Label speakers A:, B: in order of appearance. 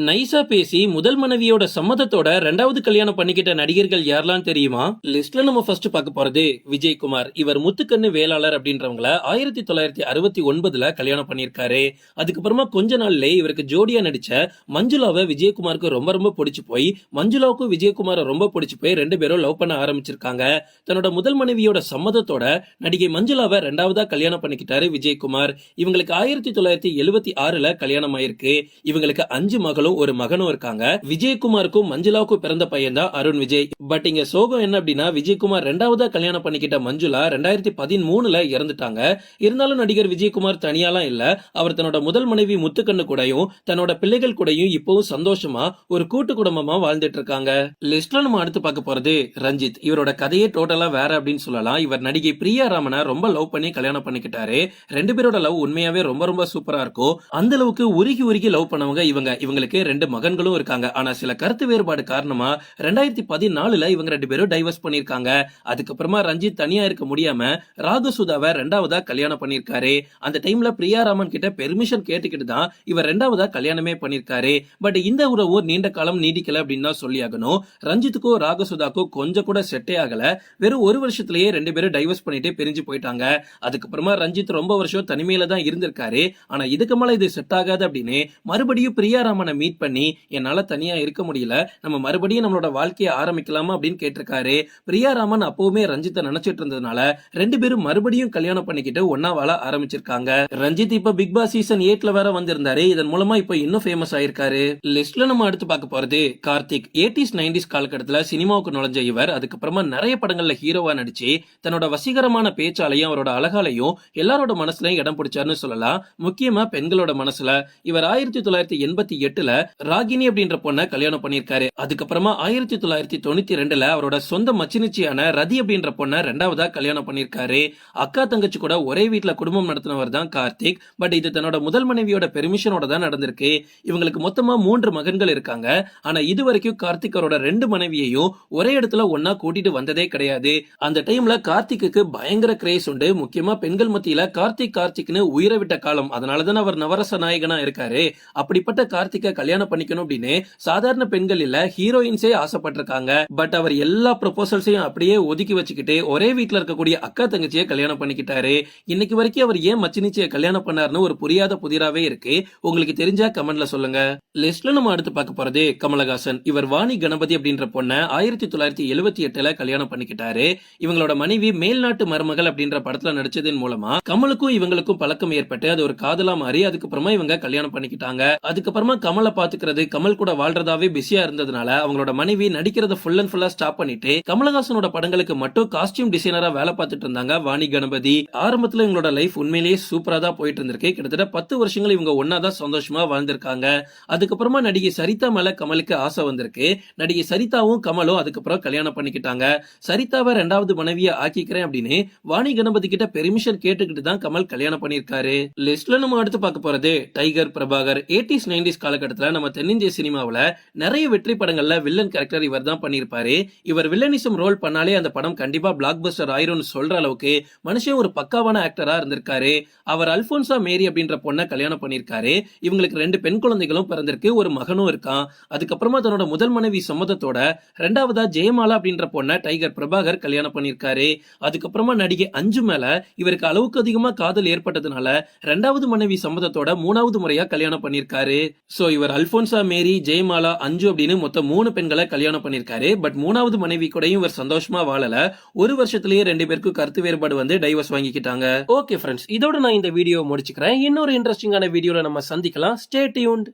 A: நைசா பேசி முதல் மனைவியோட சம்மதத்தோட ரெண்டாவது கல்யாணம் பண்ணிக்கிட்ட நடிகர்கள் யாரெல்லாம் தெரியுமா? லிஸ்ட்ல நம்ம ஃபர்ஸ்ட் பார்க்க போறது விஜயகுமார். இவர் முத்துக்கண்ணு வேளாளர் அப்படின்றவங்கள 1969ல கல்யாணம் பண்ணிருக்காரு. அதுக்கப்புறமா கொஞ்ச நாள்ல இவருக்கு ஜோடியா நடிச்ச மஞ்சுளாவை விஜயகுமாருக்கு ரொம்ப ரொம்ப பிடிச்சு போய் மஞ்சுளாவுக்கும் விஜயகுமார ரொம்ப பிடிச்சு போய் ரெண்டு பேரும் லவ் பண்ண ஆரம்பிச்சிருக்காங்க. தன்னோட முதல் மனைவியோட சம்மதத்தோட நடிகை மஞ்சுளாவை ரெண்டாவதா கல்யாணம் பண்ணிக்கிட்டாரு விஜயகுமார். இவங்களுக்கு 1976ல கல்யாணம் ஆயிருக்கு. இவங்களுக்கு 5 மகளும் ஒரு மகனும் இருக்காங்க. விஜயகுமாருக்கும் மஞ்சுளாவுக்கும் பிறந்த பையன் தான் அருண் விஜய். பட் இங்க சோகம் என்ன அப்படின்னா, விஜயகுமார் ரெண்டாவதா கல்யாணம் பண்ணிக்கிட்ட மஞ்சுளா 2013ல இறந்துட்டாங்க. இருந்தாலும் நடிகர் விஜயகுமார் தனியாலாம் இல்ல. அவர் தன்னோட முதல் மனைவி முத்துக்கண்ணு கூடயும் தன்னோட பிள்ளைகள் கூடயும் இப்பவும் சந்தோஷமா ஒரு கூட்டு குடும்பமா வாழ்ந்துட்டு இருக்காங்க. லிஸ்ட்ல நம்ம அடுத்து பார்க்க போறது ரஞ்சித். இவரோட கதையே டோட்டலா வேற அப்படின்னு சொல்லலாம். இவர் நடிகை பிரியா ராமனை ரொம்ப லவ் பண்ணி கல்யாணம் பண்ணிக்கிட்டாரு. ரெண்டு பேரோட லவ் உண்மையாவே ரொம்ப ரொம்ப சூப்பரா இருக்கும். அந்த அளவுக்கு உருகி உருகி லவ் பண்ணவங்க இவங்களுக்கு 2 மகன்களும் இருக்காங்க. ஆனா சில கருத்து வேறுபாடு காரணமா 2014ல இவங்க 2 பேரும் டைவர்ஸ் பண்ணிருக்காங்க. அதுக்கப்புறமா ரஞ்சித் தனியா இருக்க முடியாம ராகசுதாவை ரெண்டாவதா கல்யாணம் பண்ணிருக்காரு. அந்த டைம்ல பிரியா ராமன் கிட்ட பெர்மிஷன் கேட்டுக்கிட்டு தான் இவர் ரெண்டாவதா கல்யாணமே பண்ணிருக்காரு. பட் இந்த உறவு நீண்ட காலம் நீடிக்கல அப்படின்னு தான் சொல்லியாகணும். ரஞ்சித்துக்கும் ராகசுதாக்கும் கொஞ்சம் கூட செட்டே ஆகல. வெறும் ஒரு வருஷத்திலேயே 2 பேரும் டைவர்ஸ் பண்ணிட்டு பிரிஞ்சு போயிட்டாங்க. அதுக்கப்புறமா ரஞ்சித் ரொம்ப வருஷம் தனிமையில தான் இருந்திருக்காரு. ஆனா இதுக்கு மேல இது செட் ஆகாது அப்படின்னு மறுபடியும் பிரியா ராமனை மீட் பண்ணி என்னால தனியா இருக்க முடியல, நம்ம மறுபடியும் நம்மளோட வாழ்க்கையை ஆரம்பிக்கலாமா அப்படின்னு கேட்டிருக்காரு. பிரியா ராமன் அப்பவுமே ரஞ்சித்தை நினைச்சிட்டு இருந்ததுனால 2 பேரும் மறுபடியும் கல்யாணம் பண்ணிக்கிட்டு ஒன்னா வாழ ஆரம்பிச்சிருக்காங்க. ரஞ்சித் இப்ப பிக் பாஸ் சீசன் 8ல வேற வந்திருந்தாரு. இதன் மூலமா இப்ப இன்னும் ஃபேமஸ் ஆயிருக்காரு. லிஸ்ட்ல நம்ம அடுத்து பார்க்க போறது கார்த்திக். 80s 90s காலகட்டத்துல சினிமாவுக்கு நுழைஞ்ச இவர் அதுக்கப்புறமா நிறைய படங்கள்ல ஹீரோவா நடிச்சு தன்னோட வசீகரமான பேச்சாலையும் அவரோட அழகாலையும் எல்லாரோட மனசுலயும் இடம் பிடிச்சாருன்னு சொல்லலாம். முக்கியமா பெண்களோட மனசுல. இவர் 1988ல ராகினி அப்படின்ற பொண்ணை கல்யாணம் பண்ணிருக்காரு. அதுக்கப்புறமா 1992ல அவரோட சொந்த மச்சினிச்சியான ரதி அப்படின்ற பொண்ணை ரெண்டாவதா கல்யாணம் பண்ணிருக்காரு. அக்கா தங்கச்சி கூட ஒரே வீட்டுல குடும்பம் நடத்தினவர் தான் கார்த்திக். பட் இது தன்னோட முதல் மனைவியோட பெர்மிஷனோட தான் நடந்திருக்கு. இவங்களுக்கு மொத்தமா 3 மகன்கள் இருக்காங்க. ஆனா இது வரைக்கும் கார்த்திக் அவரோட 2 மனைவியையும் ஒரே இடத்துல ஒன்னா கூட்டிட்டு வந்ததே கிடையாது. அந்த டைம்ல கார்த்திக்கு பயங்கர கிரேஸ் உண்டு. முக்கியமா பெண்கள் மத்தியில கார்த்திக்னு உயிரை விட்ட காலம். அதனாலதான் அவர் நவரச நாயகனா இருக்காரு. அப்படிப்பட்ட கார்த்திகை கல்யாணம் பண்ணிக்கணும் அப்படின்னு சாதாரண பெண்கள் இல்ல ஹீரோயின்ஸே ஆசைப்பட்டிருக்காங்க. பட் அவர் எல்லா ப்ரொபோசல்ஸையும் அப்படியே ஒதுக்கி வச்சுக்கிட்டு ஒரே வீட்டுல இருக்கக்கூடிய அக்கா தங்கச்சியை கல்யாணம் பண்ணிக்கிட்டாரு. இன்னைக்கு வரைக்கும் அவர் ஏன் மச்சினிச்சியை கல்யாணம் பண்ணாருன்னு ஒரு புரியாத புதிராவே இருக்கு. உங்களுக்கு தெரிஞ்சா கமெண்ட்ல சொல்லுங்க. லிஸ்ட்ல நம்ம அடுத்து பார்க்க போறது கமலஹாசன். இவர் வாணி கணபதி அப்படின்ற பொண்ணை 1978ல கல்யாணம் பண்ணிக்கிட்டாரு. இவங்களோட மனைவி மேல்நாட்டு மருமகள் அப்படின்ற படத்துல நடிச்சதன் மூலமா கமலுக்கும் இவங்களுக்கும் பழக்கம் ஏற்பட்டு அது ஒரு காதலா மாறி அதுக்கப்புறமா இவங்க கல்யாணம் பண்ணிக்கிட்டாங்க. அதுக்கப்புறமா கமலை பாத்துக்கிறது கமல் கூட வாழ்றதாவே பிஸியா இருந்ததுனால அவங்களோட மனைவி நடிக்கிறத ஃபுல் அண்ட் ஃபுல்லா ஸ்டாப் பண்ணிட்டு கமலஹாசனோட படங்களுக்கு மட்டும் காஸ்டியூம் டிசைனரா வேலை பார்த்துட்டு இருந்தாங்க வாணி கணபதி. ஆரம்பத்துல இவங்களோட லைஃப் உண்மையிலேயே சூப்பரா தான் போயிட்டு இருந்திருக்கு. கிட்டத்தட்ட 10 வருஷங்கள் இவங்க ஒன்னாதான் சந்தோஷமா வாழ்ந்திருக்காங்க. அதுக்கப்புறமா நடிகை சரிதா மேல கமலுக்கு ஆசை வந்திருக்கு. நடிகை சரிதாவும் கமலும் அதுக்கப்புறம் கல்யாணம் பண்ணிக்கிட்டாங்க. சரிதாவை ரெண்டாவது மனைவியை ஆக்கிக்கிறேன் அப்படின்னு வாணி கணபதி கிட்ட பெர்மிஷன் கேட்டுக்கிட்டு தான் கமல் கல்யாணம் பண்ணிருக்காரு. லிஸ்ட்ல நம்ம அடுத்து பார்க்க போறது டைகர் பிரபாகர். 80s 90s காலகட்டத்துல நம்ம தென்னிந்திய சினிமாவுல நிறைய வெற்றி படங்கள்ல வில்லன் கேரக்டர் இவர் தான் பண்ணிருப்பாரு. இவர் வில்லனிசம் ரோல் பண்ணாலே அந்த படம் கண்டிப்பா பிளாக் பஸ்டர் ஆயிரும்னு சொல்ற அளவுக்கு மனுஷன் ஒரு பக்காவான ஆக்டரா இருந்திருக்காரு. அவர் அல்போன்சா மேரி அப்படின்ற பொண்ணை கல்யாணம் பண்ணிருக்காரு. இவங்களுக்கு 2 பெண் குழந்தைகளும் பிறந்திருக்கு, ஒரு மகனும் இருக்கான். அதுக்கப்புறமா தன்னோட முதல் மனைவி சம்மதத்தோட ரெண்டாவதா ஜெயமாலா அப்படின்ற பொண்ணை டைகர் பிரபாகர் கல்யாணம் பண்ணிருக்காரு. அதுக்கப்புறமா நடிகை அஞ்சு மேல இவருக்கு அளவுக்கு அதிகமா காதல் ஏற்பட்டதுனால ரெண்டாவது மனைவி சம்மதத்தோட 3வது முறையா கல்யாணம் பண்ணிருக்காரு. சோ இவர் அல்போன்சா மேரி, ஜெயமாலா, அஞ்சு அப்படின்னு மொத்தம் 3 பெண்களை கல்யாணம் பண்ணிருக்காரு. பட் 3வது மனைவி கூடயும் இவர் சந்தோஷமா வாழல. ஒரு வருஷத்திலேயே 2 பேருக்கும் கருத்து வேறுபாடு வந்து டைவர்ஸ் வாங்கிக்கிட்டாங்க. ஓகே ஃப்ரெண்ட்ஸ், இதோட நான் இந்த வீடியோ முடிச்சுக்கிறேன். இன்னொரு இன்ட்ரெஸ்டிங்கான வீடியோல நம்ம சந்திக்கலாம். Stay tuned.